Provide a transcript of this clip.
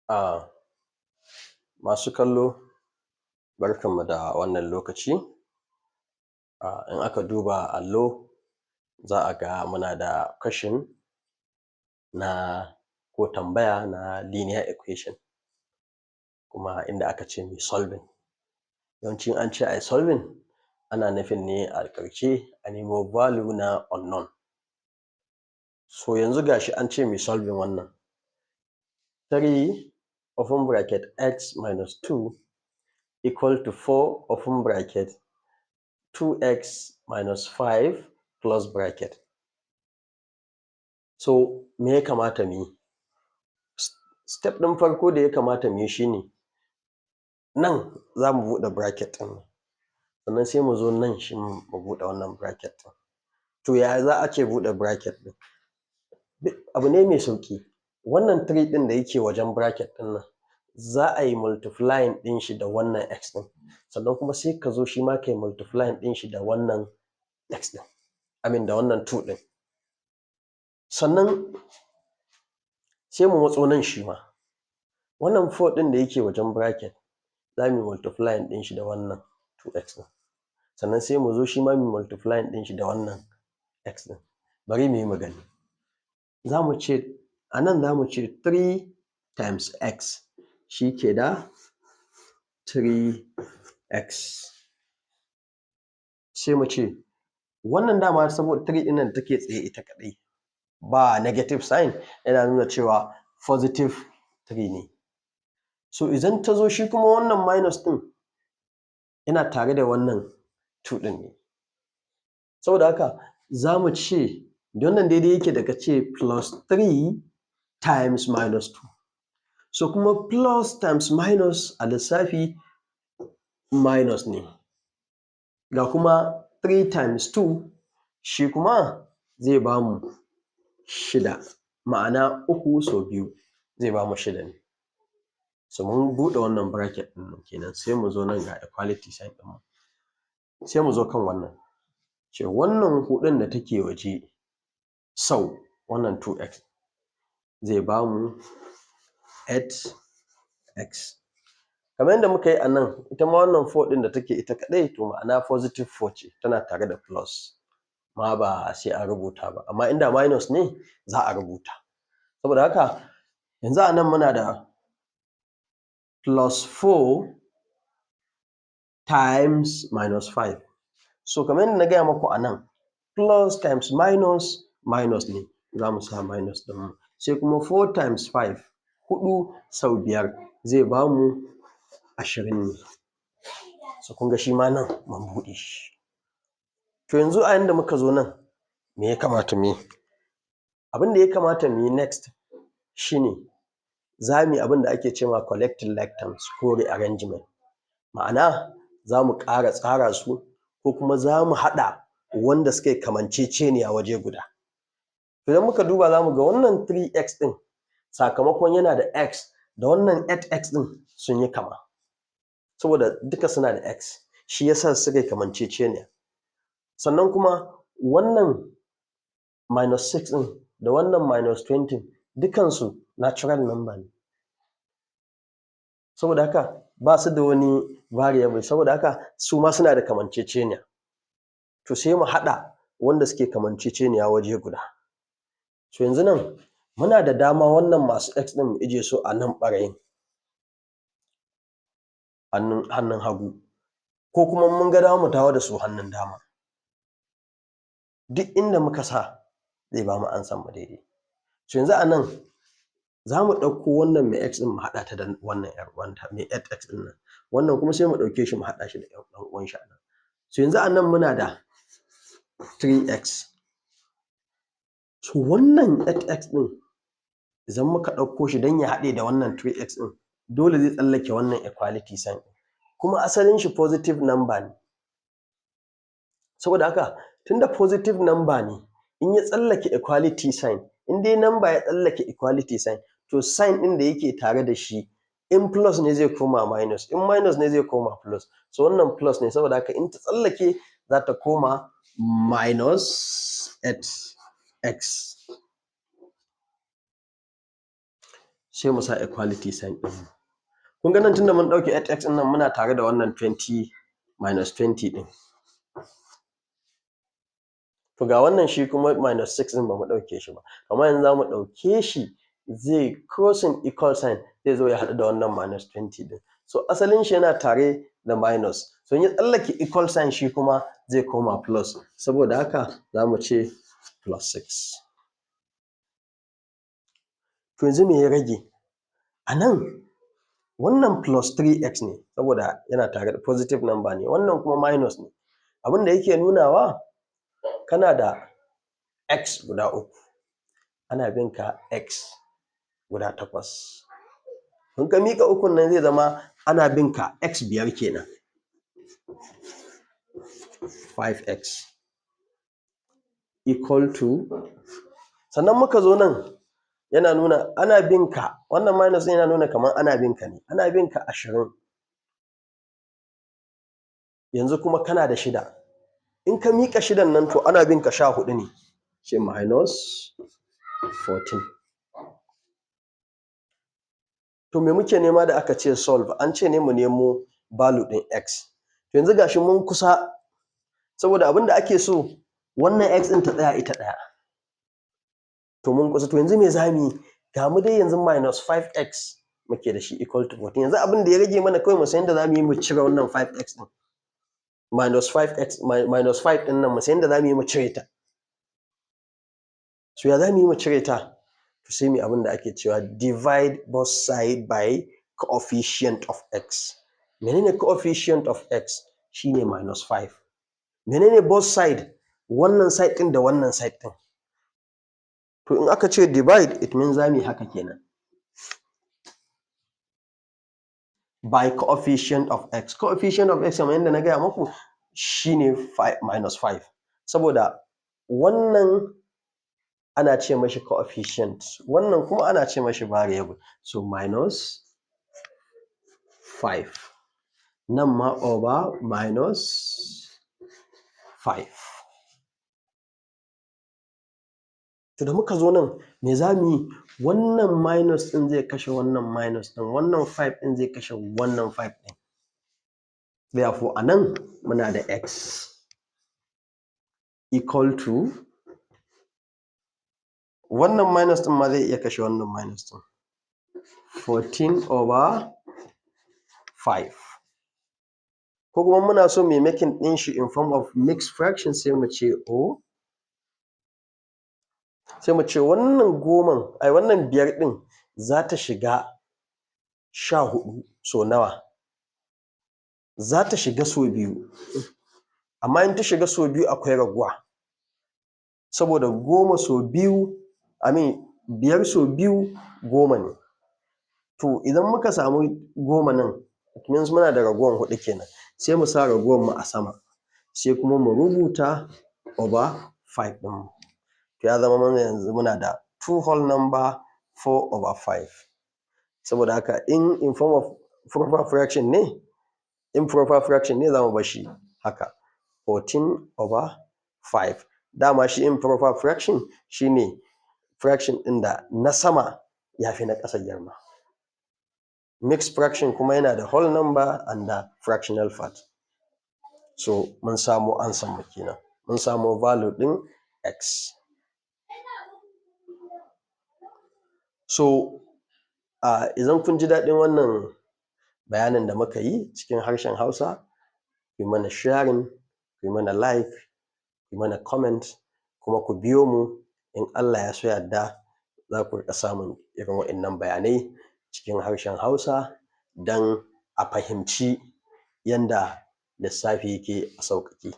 A masu kallo barkanmu da wannan lokaci. In aka duba allo za a ga muna da question na ko tambaya na linear equation kuma inda aka ce mu yi solving. Yawanci in an ce a yi solving ana nufin ne a ƙarshe a nemo value na unknown. So yanzu ga shi an ce mu yi solving wannan 3 open bracket x minus 2 equal to 4 open bracket 2x minus 5 close bracket. So me ya kamata mu yi? Step ɗin farko da ya kamata mu yi shi ne, nan za mu buɗe bracket ɗin nan, sannan sai mu zo nan shi ma mu buɗe wannan bracket ɗin. To yaya za ake buɗe bracket ɗin? Abu ne mai sauƙi. Wannan 3 ɗin da yake wajen bracket ɗin nan za a yi multiplying ɗin shi da wannan x ɗin, sannan kuma sai ka zo shi ma ka yi multiplying ɗin shi da wannan x ɗin, da wannan 2 ɗin. Sannan sai mu matso nan shi ma, wannan 4 ɗin da yake wajen bracket za mu yi multiplying ɗin shi da wannan 2x ɗin, sannan sai mu zo shi ma mu yi multiplying ɗin shi da wannan x ɗin. Bari mu yi mu gani. Za mu ce a nan za mu ce 3 times x shi ke da 3x. Sai mu ce wannan dama saboda 3 ɗin nan take tsaye ita kaɗai ba negative sign yana nuna cewa positive 3 ne. So idan ta zo shi kuma wannan minus ɗin yana tare da wannan 2 ɗin ne. Saboda haka za mu ce wannan daidai yake da ka ce plus 3 times minus 2. So kuma plus times minus a lissafi minus ne. Ga kuma 3 times 2 shi kuma zai ba mu 6, ma'ana 3 sau 2 zai ba mu 6 ne. So mun buɗe wannan bracket ɗin nan kenan, sai mu zo nan ga equality sign ɗinmu. Sai mu zo kan wannan, ce wannan huɗun da take waje sau wannan 2x zai ba mu 8x. Kamar yadda muka yi a nan, ita ma wannan 4 ɗin da take ita kaɗai to ma'ana positive 4 ce, tana tare da plus, ma ba sai an rubuta ba, amma inda minus ne za a rubuta. Saboda haka yanzu a nan muna da plus 4 times minus 5. So kamar yadda na gaya muku a nan, plus times minus minus ne, za mu sa minus ɗinmu. Sai kuma 4 times 5, 4 sau 5 zai ba mu 20 ne. So kun ga shi ma nan mun buɗe shi. To yanzu a yanda muka zo nan, me ya kamata mu yi? Abin da ya kamata mu yi next shi ne za mu yi abin da ake ce ma collecting like terms ko rearrangement. Ma'ana za mu ƙara tsara su ko kuma za mu haɗa wanda suka yi kamanceceniya waje guda. Idan muka duba za mu ga wannan 3x ɗin sakamakon yana da x da wannan 8x ɗin sun yi kama, saboda duka suna da x, shi ya sa suka yi kamanceceniya. Sannan kuma wannan minus 6 ɗin da wannan minus 20 dukansu natural number ne. Saboda haka ba su da wani variable, saboda haka su ma suna da kamanceceniya. To sai mu haɗa wanda suke kamanceceniya waje guda. So yanzu nan muna da dama wannan masu x ɗin mu ije su a nan ɓarayin hannun hagu, ko kuma in mun ga dama mu dawo da su hannun dama. Duk inda muka sa zai ba mu amsarmu daidai. So yanzu a nan za mu ɗauko wannan mai x ɗin mu haɗa ta da wannan 'yar uwarta mai 8x ɗin nan, wannan kuma sai mu ɗauke shi mu haɗa shi da ɗan uwanshi a nan. So yanzu a nan muna da 3x. So wannan 8x ɗin idan muka ɗauko shi don ya haɗe da wannan 3x ɗin dole zai tsallake wannan equality sign ɗin, kuma asalin shi positive number ne. Saboda haka tunda positive number ne, in ya tsallake equality sign, in dai number ya tsallake equality sign, to sign ɗin da yake tare da shi in plus ne zai koma minus, in minus ne zai koma plus. So wannan plus ne, saboda haka in ta tsallake za ta koma minus 8x. sai mu sa equality sign ɗin. Kun ga nan tunda mun ɗauke 8x ɗin nan muna tare da wannan 20 minus 20 ɗin. To ga wannan shi kuma minus 6 ɗin ba mu ɗauke shi ba. Amma yanzu za mu ɗauke shi zai crossing equal sign zai zo ya haɗu da wannan minus 20 ɗin. So asalin shi yana tare da minus. So in ya tsallake equal sign shi kuma zai koma plus. Saboda haka za mu ce plus 6. To yanzu me ya rage? A nan wannan plus 3x ne saboda yana tare da positive number ne, wannan kuma minus ne. Abin da yake nunawa kana da x guda 3, ana bin ka x guda 8. In ka miƙa ukun nan zai zama ana bin ka x 5 kenan. 5x equal to, sannan muka zo nan yana nuna ana bin ka, wannan minus yana nuna kamar ana bin ka ne, ana bin ka 20. Yanzu kuma kana da 6. In ka miƙa 6 nan to ana bin ka 14 ne, sai minus 14. To me muke nema da aka ce solve? An ce ne mu nemo value ɗin x. To yanzu gashi mun kusa, saboda abin da ake so wannan x ɗin ta tsaya ita ɗaya. To mun kusa, to yanzu me za mu yi? Ga mu dai yanzu minus 5x muke da shi equal to 14. Yanzu abin da ya rage mana kawai mu san yadda za mu yi mu cire wannan 5x ɗin. Minus 5 ɗin nan mu san yadda za mu yi mu cire ta. So ya za mu yi mu cire ta? To sai mu yi abin da ake cewa divide both side by coefficient of x. Menene coefficient of x? Shine minus 5. Menene both side? Wannan side ɗin da wannan side ɗin. To in aka ce divide, it means za mu yi haka kenan. By coefficient of x. Coefficient of x kamar yadda na gaya muku shine minus 5. Saboda wannan ana ce mashi coefficient, wannan kuma ana ce mashi variable. So minus 5. Nan ma over minus 5. To da muka zo nan me za mu yi? Wannan minus ɗin zai kashe wannan minus ɗin, wannan 5 ɗin zai kashe wannan 5 ɗin. Therefore a nan muna da x equal to, wannan minus ɗin ma zai iya kashe wannan minus ɗin, 14 over 5. Ko kuma muna so mu making ɗin shi in form of mixed fraction sai mu ce o, sai mu ce wannan 10, wannan 5 ɗin za ta shiga 14 so nawa? Za ta shiga so 2. Amma in ta shiga so 2 akwai raguwa. Saboda 10 so 2, 5 so 2 10 ne. To idan muka samu 10 nan, it means muna da ragowar 4 kenan. Sai mu sa ragowar mu a sama. Sai kuma mu rubuta over 5 ɗin mu. To ya zama mana yanzu muna da 2 whole number 4 over 5. Saboda haka in form of proper fraction ne, za mu bar shi haka, 14 over 5. Dama shi improper fraction shine fraction ɗin da na sama ya fi na ƙasa girma. Mixed fraction kuma yana da whole number and the fractional part. So mun samo answer mu kenan. Mun samo value ɗin x. So idan kun ji daɗin wannan bayanin da muka yi cikin harshen Hausa, ku yi mana sharing, ku yi mana like, ku yi mana comment, kuma ku biyo mu in Allah ya so yarda za ku riƙa samun irin waɗannan bayanai cikin harshen Hausa don a fahimci yanda lissafi yake a sauƙaƙe.